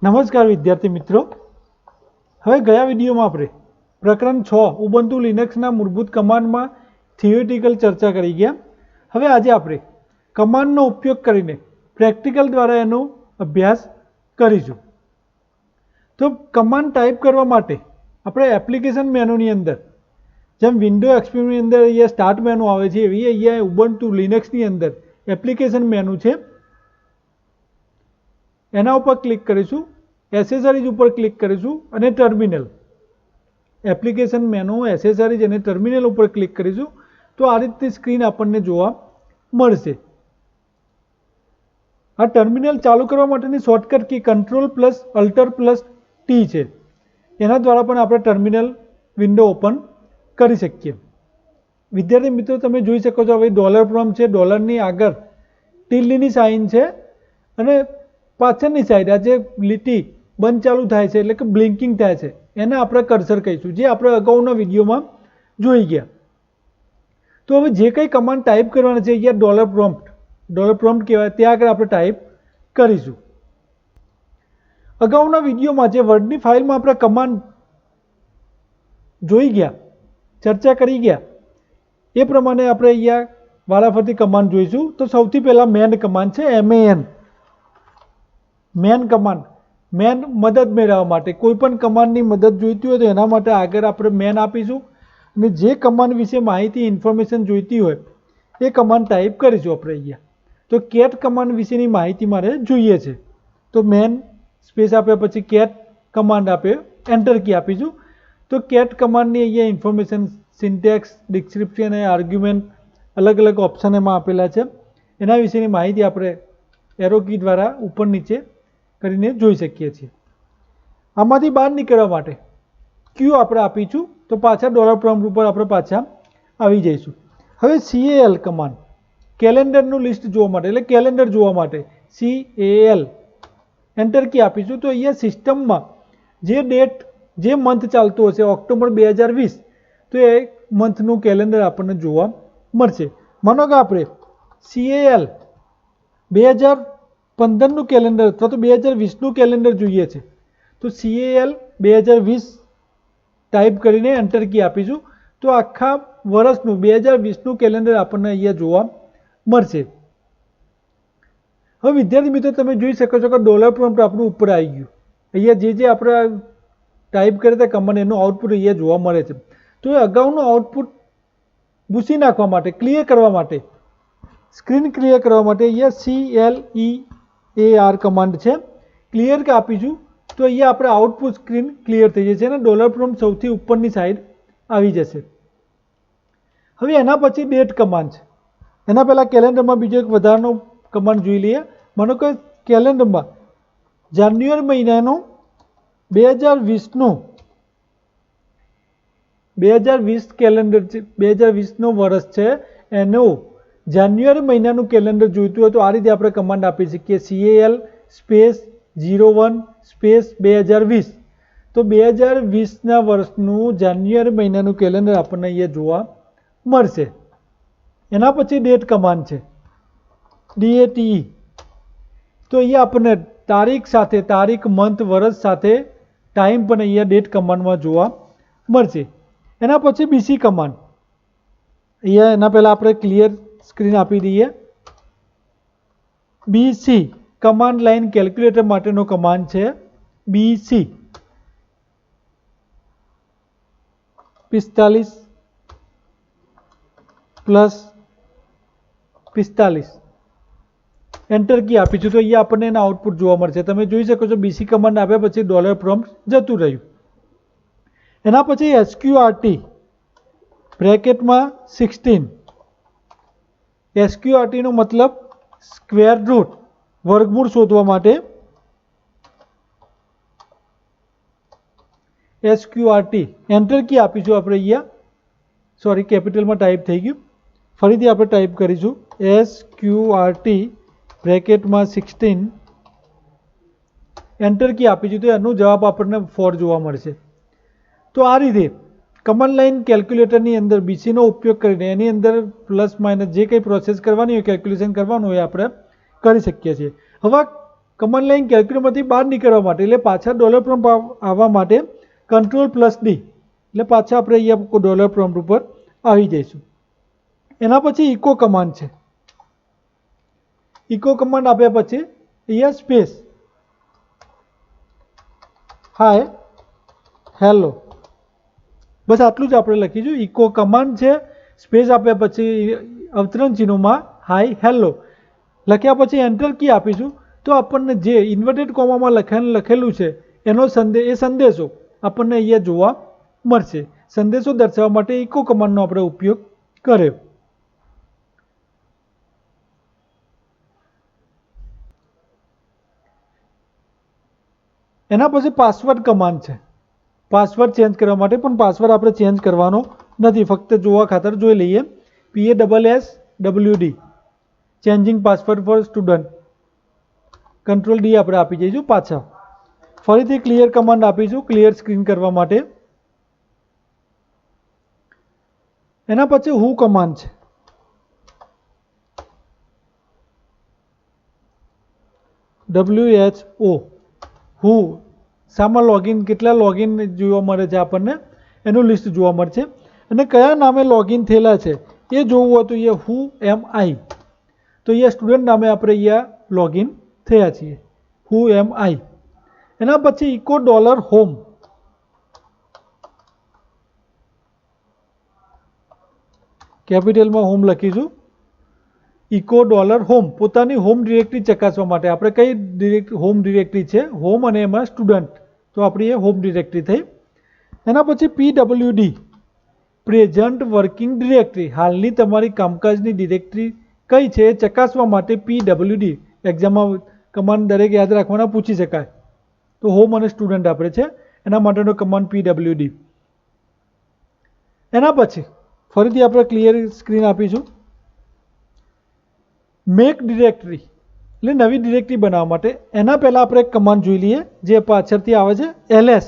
નમસ્કાર વિદ્યાર્થી મિત્રો, હવે ગયા વિડીયોમાં આપણે પ્રકરણ 6 ઉબુન્ટુ લિનક્સના મૂળભૂત કમાન્ડમાં થિયોરિટિકલ ચર્ચા કરી ગયા। હવે આજે આપણે કમાન્ડનો ઉપયોગ કરીને પ્રેક્ટિકલ દ્વારા એનો અભ્યાસ કરીશું। તો કમાન્ડ ટાઈપ કરવા માટે આપણે એપ્લિકેશન મેનુની અંદર જેમ વિન્ડો એક્સપીની અંદર અહીંયા સ્ટાર્ટ મેનુ આવે છે એવી અહીંયા ઉબુન્ટુ લિનક્સની અંદર એપ્લિકેશન મેનુ છે, એના ઉપર ક્લિક કરીશું, એસેસરીઝ ઉપર ક્લિક કરીશું અને ટર્મિનલ એપ્લિકેશન મેનુ એસેસરીઝ અને ટર્મિનલ ઉપર ક્લિક કરીશું તો આ રીતની સ્ક્રીન આપણને જોવા મળશે। આ ટર્મિનલ ચાલુ કરવા માટેની શોર્ટકટ કી Ctrl+Alt+T છે, એના દ્વારા પણ આપણે ટર્મિનલ વિન્ડો ઓપન કરી શકીએ। વિદ્યાર્થી મિત્રો, તમે જોઈ શકો છો હવે ડોલર પ્રોમ્પ્ટ છે, ડોલરની આગળ ટિલ્ડની સાઇન છે અને પાછળની સાઈડ આ જે લીટી બંધ ચાલુ થાય છે એટલે કે બ્લિંકિંગ થાય છે એને આપણે કર્સર કહીશું, જે આપણે અગાઉના વિડીયોમાં જોઈ ગયા। તો હવે જે કંઈ કમાન્ડ ટાઈપ કરવાના છે અહીંયા ડોલર પ્રોમ્પ્ટ કહેવાય, ત્યાં આગળ આપણે ટાઈપ કરીશું। અગાઉના વિડીયોમાં જે વર્ડની ફાઇલમાં આપણે કમાન્ડ જોઈ ગયા, ચર્ચા કરી ગયા, એ પ્રમાણે આપણે અહીંયા વારાફરતી કમાન્ડ જોઈશું। તો સૌથી પહેલાં મેન કમાન્ડ છે, મેન કમાન્ડ, મેન મદદ મેળવવા માટે કોઈ પણ કમાન્ડની મદદ જોઈતી હોય તો એના માટે આગળ આપણે મેન આપીશું અને જે કમાન્ડ વિશે માહિતી ઇન્ફોર્મેશન જોઈતી હોય એ કમાન્ડ ટાઈપ કરીશું આપણે અહીંયા। તો કેટ કમાન્ડ વિશેની માહિતી મારે જોઈએ છે તો મેન સ્પેસ આપ્યા પછી કેટ કમાન્ડ આપે, એન્ટર કી આપીશું તો કેટ કમાન્ડની અહીંયા ઇન્ફોર્મેશન, સિન્ટેક્સ, ડિસ્ક્રિપ્શન અને આર્ગ્યુમેન્ટ અલગ અલગ ઓપ્શન એમાં આપેલા છે, એના વિશેની માહિતી આપણે એરો કી દ્વારા ઉપર નીચે કરીને જોઈ શકીએ છીએ। આમાંથી બહાર નીકળવા માટે ક્યુ આપણે આપીશું તો પાછા ડોલર પ્રોમ્પ્ટ ઉપર આપણે પાછા આવી જઈશું। હવે CAL કમાન્ડ કેલેન્ડરનું લિસ્ટ જોવા માટે એટલે કેલેન્ડર જોવા માટે CAL એન્ટર કી આપીશું તો અહીંયા સિસ્ટમમાં જે ડેટ, જે મંથ ચાલતું હશે ઓક્ટોબર 2020 તો એ મંથનું કેલેન્ડર આપણને જોવા મળશે। માનો કે આપણે CAL 2015નું કેલેન્ડર અથવા તો 2020નું કેલેન્ડર જોઈએ છે તો CAL 2020 ટાઈપ કરીને એન્ટર કી આપીશું તો આખા વર્ષનું 2020નું કેલેન્ડર આપણને અહીંયા જોવા મળશે। હવે વિદ્યાર્થી મિત્રો, તમે જોઈ શકો છો કે ડોલર પ્રોમ્પ્ટ આપણું ઉપર આવી ગયું, અહીંયા જે આપણે ટાઈપ કર્યા હતા કમાન્ડ એનું આઉટપુટ અહીંયા જોવા મળે છે। તો એ અગાઉનું આઉટપુટ ભૂસી નાખવા માટે, ક્લિયર કરવા માટે, સ્ક્રીન ક્લિયર કરવા માટે અહીંયા CLEAR કમાન્ડ છે, ક્લિયર કે આપીશું તો અહીંયા આપણે આઉટપુટ સ્ક્રીન ક્લિયર થઈ જશે અને ડોલર પ્રોમ્પ્ટ સૌથી ઉપરની સાઈડ આવી જશે। હવે એના પછી ડેટ કમાન્ડ છે, એના પહેલાં કેલેન્ડરમાં બીજો એક વધારાનો કમાન્ડ જોઈ લઈએ। માનો કે કેલેન્ડરમાં જાન્યુઆરી મહિનાનું 2020 કેલેન્ડર છે, 2020નો વર્ષ છે, એનું જાન્યુઆરી મહિનાનું કેલેન્ડર જોઈતું હોય તો આ રીતે આપણે કમાન્ડ આપી શકીએ CAL સ્પેસ 01 સ્પેસ 2020 તો 2020ના વર્ષનું જાન્યુઆરી મહિનાનું કેલેન્ડર આપણને અહીંયા જોવા મળશે। એના પછી ડેટ કમાન્ડ છે DATE તો અહીંયા આપણને તારીખ સાથે, તારીખ, મંથ, વર્ષ સાથે ટાઈમ પણ અહીંયા ડેટ કમાન્ડમાં જોવા મળશે। એના પછી BC કમાન્ડ, અહીંયા એના પહેલાં આપણે ક્લિયર સ્ક્રીન આપી દઈએ। BC કમાન્ડ લાઇન કેલ્ક્યુલેટર માટેનો કમાન્ડ છે, BC 45+45 એન્ટર કી આપીશું તો અહીંયા આપણને એના આઉટપુટ જોવા મળશે। તમે જોઈ શકો છો BC કમાન્ડ આપ્યા પછી ડોલર પ્રોમ્પ્ટ જતું રહ્યું। એના પછી SQRT બ્રેકેટમાં 16, SQRT નો મતલબ સ્ક્વેર રૂટ, વર્ગમૂળ શોધવા માટે SQRT એન્ટર કી આપીશું આપણે અહીંયા, સોરી કેપિટલમાં ટાઈપ થઈ ગયું, ફરીથી આપણે ટાઈપ કરીશું SQRT બ્રેકેટમાં 16 એન્ટર કી આપીશું તો એનો જવાબ આપણને 4 જોવા મળશે। તો આ રીતે કમાન્ડ લાઇન કેલ્ક્યુલેટરની અંદર BCનો ઉપયોગ કરીને એની અંદર પ્લસ માઇનસ જે કંઈ પ્રોસેસ કરવાની હોય, કેલ્ક્યુલેશન કરવાનું હોય આપણે કરી શકીએ છીએ। હવે કમાન્ડ લાઈન કેલ્ક્યુલેટરમાંથી બહાર નીકળવા માટે એટલે પાછા ડોલર પ્રોમ્પ્ટ આવવા માટે Ctrl+D એટલે પાછા આપણે અહીંયા ડોલર પ્રોમ્પ્ટ ઉપર આવી જઈશું. એના પછી ઇકો કમાન્ડ છે. ઇકો કમાન્ડ આપ્યા પછી અહીંયા સ્પેસ હાય હેલો બસ આટલું જ આપણે લખીશું. ઇકો કમાન્ડ છે, સ્પેસ આપ્યા પછી અવતરણ ચિહ્નોમાં હાય હેલો લખ્યા પછી એન્ટર કી આપીશું તો આપણને જે ઇન્વર્ટેડ કોમામાં લખેલું છે એનો સંદેશો આપણને અહીંયા જોવા મળશે. સંદેશો દર્શાવવા માટે ઇકો કમાન્ડનો આપણે ઉપયોગ કર્યો. એના પછી પાસવર્ડ કમાન્ડ છે. પાસવર્ડ ચેન્જ કરવા માટે, પણ પાસવર્ડ આપણે ચેન્જ કરવાનો નથી, ફક્ત જોવા ખાતર જોઈ લઈએ. PASSWD changing password for student. Ctrl+D આપણે આપી જઈશું પાછા. ફરીથી ક્લિયર કમાન્ડ આપીશું ક્લિયર સ્ક્રીન કરવા માટે. એના પછી હુ કમાન્ડ છે. WHO હુ શામાં લોગિન, કેટલા લોગિન જોવા મળે છે આપણને એનું લિસ્ટ જોવા મળશે. અને કયા નામે લોગિન થયેલા છે એ જોવું હોય તો એ who am I, તો અહીંયા સ્ટુડન્ટ નામે આપણે અહીંયા લોગિન થયા છીએ. who am I. એના પછી ઇકો $home કેપિટલમાં હોમ લખીશું. ઇકો $home પોતાની હોમ ડિરેક્ટરી ચકાસવા માટે આપણે કઈ હોમ ડિરેક્ટરી છે, હોમ અને એમાં સ્ટુડન્ટ, તો આપણી એ હોમ ડિરેક્ટરી થઈ. એના પછી PWD પ્રેઝન્ટ વર્કિંગ ડિરેક્ટરી, હાલની તમારી કામકાજની ડિરેક્ટરી કઈ છે એ ચકાસવા માટે PWD. એક્ઝામમાં કમાન્ડ દરેક યાદ રાખવાના પૂછી શકાય. તો હોમ અને સ્ટુડન્ટ આપણે છે એના માટેનો કમાન્ડ PWD. એના પછી ફરીથી આપણે ક્લિયર સ્ક્રીન આપીશું. મેક ડિરેક્ટરી એટલે નવી ડિરેક્ટરી બનાવવા માટે. એના પહેલાં આપણે એક કમાન્ડ જોઈ લઈએ જે પાછળથી આવે છે LS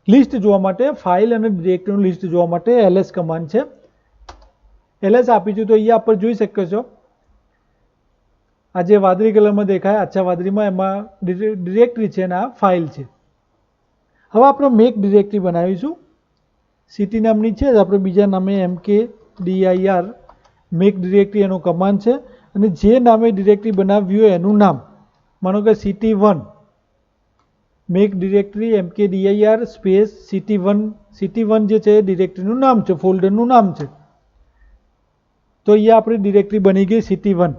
લિસ્ટ જોવા માટે, ફાઇલ અને ડિરેક્ટરીનું લિસ્ટ જોવા માટે LS કમાન્ડ છે. LS આપીશું તો અહીંયા આપણે જોઈ શકો છો આ જે વાદળી કલરમાં દેખાય આછા વાદળીમાં એમાં ડિરેક્ટરી છે અને આ ફાઇલ છે. હવે આપણે મેક ડિરેક્ટરી બનાવીશું. સિટી નામની છે, આપણે બીજા નામે MKDIR મેક ડિરેક્ટરી એનો કમાન્ડ છે. અને જે નામે ડિરેક્ટરી બનાવવી હોય એનું નામ, માનો કે City1 make directory MKDIR space City1 જે છે એ ડિરેક્ટરીનું નામ છે, ફોલ્ડરનું નામ છે. તો અહીંયા આપણી ડિરેક્ટરી બની ગઈ City1.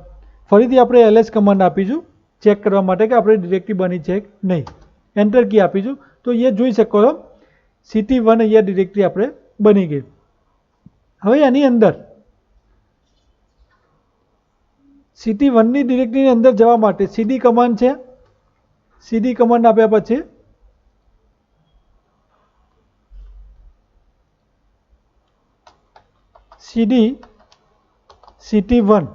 ફરીથી આપણે LS કમાન્ડ આપીશું ચેક કરવા માટે કે આપણી ડિરેક્ટરી બની છે કે નહીં. એન્ટર કી આપીશું તો અહીંયા જોઈ શકો છો City1 અહીંયા ડિરેક્ટરી આપણે બની ગઈ. હવે એની અંદર City1ની ડિરેક્ટરીની અંદર જવા માટે CD કમાન્ડ છે. CD કમાન્ડ આપ્યા પછી CD City1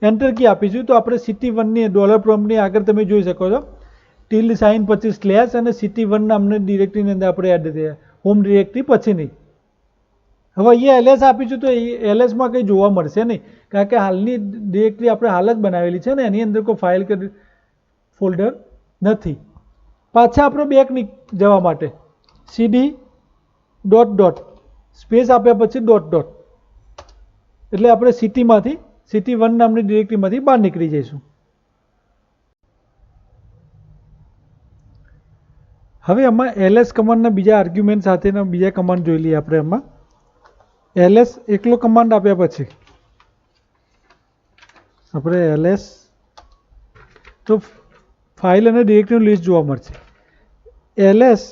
એન્ટર કી આપીશું તો આપણે City1ની ડોલર પ્રોમ્પ્ટની આગળ તમે જોઈ શકો છો ટિલ્ડ સાઇન પછી સ્લેશ અને City1 નામની ડિરેક્ટરીની અંદર આપણે એડ થયા, હોમ ડિરેક્ટરી પછીની. હવે અહીંયા LS આપીશું તો LSમાં કંઈ જોવા મળશે નહીં, કારણ કે હાલની ડિરેક્ટરી આપણે હાલ જ બનાવેલી છે ને એની અંદર કોઈ ફાઇલ કે ફોલ્ડર નથી. પાછા આપણે બેક જવા માટે CD સ્પેસ આપ્યા પછી ડોટ એટલે આપણે City1 નામની ડિરેક્ટરીમાંથી બહાર નીકળી જઈશું. હવે આમાં LS કમાન્ડના બીજા આર્ગ્યુમેન્ટ સાથેના બીજા કમાન્ડ જોઈ લઈએ આપણે. આમાં LS એકલો કમાન્ડ આપ્યા પછી આપણે LS તો ફાઇલ અને ડિરેક્ટરીનું લિસ્ટ જોવા મળશે. LS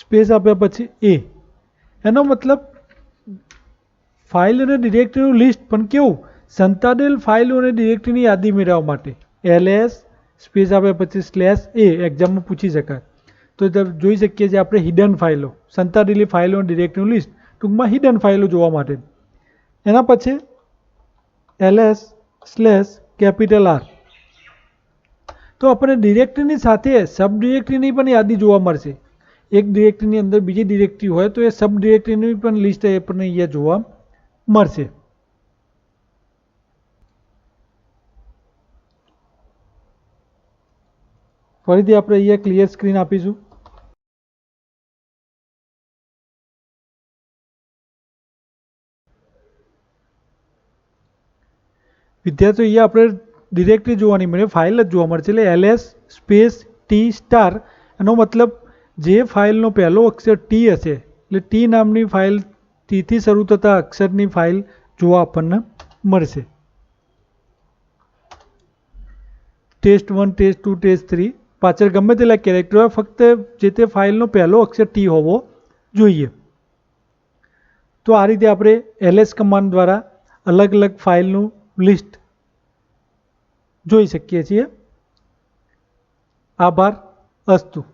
સ્પેસ આપ્યા પછી એનો મતલબ ફાઇલ અને ડિરેક્ટરીનું લિસ્ટ, પણ કેવું સંતાડેલ ફાઇલો અને ડિરેક્ટરીની યાદી મેળવવા માટે LS સ્પેસ આપ્યા પછી /A એક્ઝામમાં પૂછી શકાય. તો જોઈ શકીએ છીએ આપણે હિડન ફાઇલો, સંતાડેલી ફાઇલો અને ડિરેક્ટરીનું લિસ્ટ, ટૂંકમાં હિડન ફાઇલો જોવા માટે. એના પછી LS/R તો આપણે ડિરેક્ટરીની સાથે સબ ડિરેક્ટરીની પણ યાદી જોવા મળશે. એક ડિરેક્ટરીની અંદર બીજી ડિરેક્ટરી હોય તો એ સબ ડિરેક્ટરીની પણ લિસ્ટ આપણને અહીંયા જોવા મળશે. ફરીથી આપણે અહીંયા ક્લિયર સ્ક્રીન આપીશું. વિદ્યાર્થીઓ અહીંયા આપણે ડિરેક્ટરી જોવાની મળે, ફાઇલ જ જોવા મળશે. એટલે ls સ્પેસ t સ્ટાર, એનો મતલબ જે ફાઇલનો પહેલો અક્ષર ટી હશે એટલે ટી નામની ફાઇલ, ટીથી શરૂ થતા અક્ષરની ફાઇલ જોવા આપણને મળશે. test1 test2 test3 પાછળ ગમે તેટલા કેરેક્ટર હોય, ફક્ત જે તે ફાઇલનો પહેલો અક્ષર ટી હોવો જોઈએ. તો આ રીતે આપણે ls કમાન્ડ દ્વારા અલગ અલગ ફાઇલનું લિસ્ટ જોઈ શકીએ છીએ. આભાર. અસ્તુ.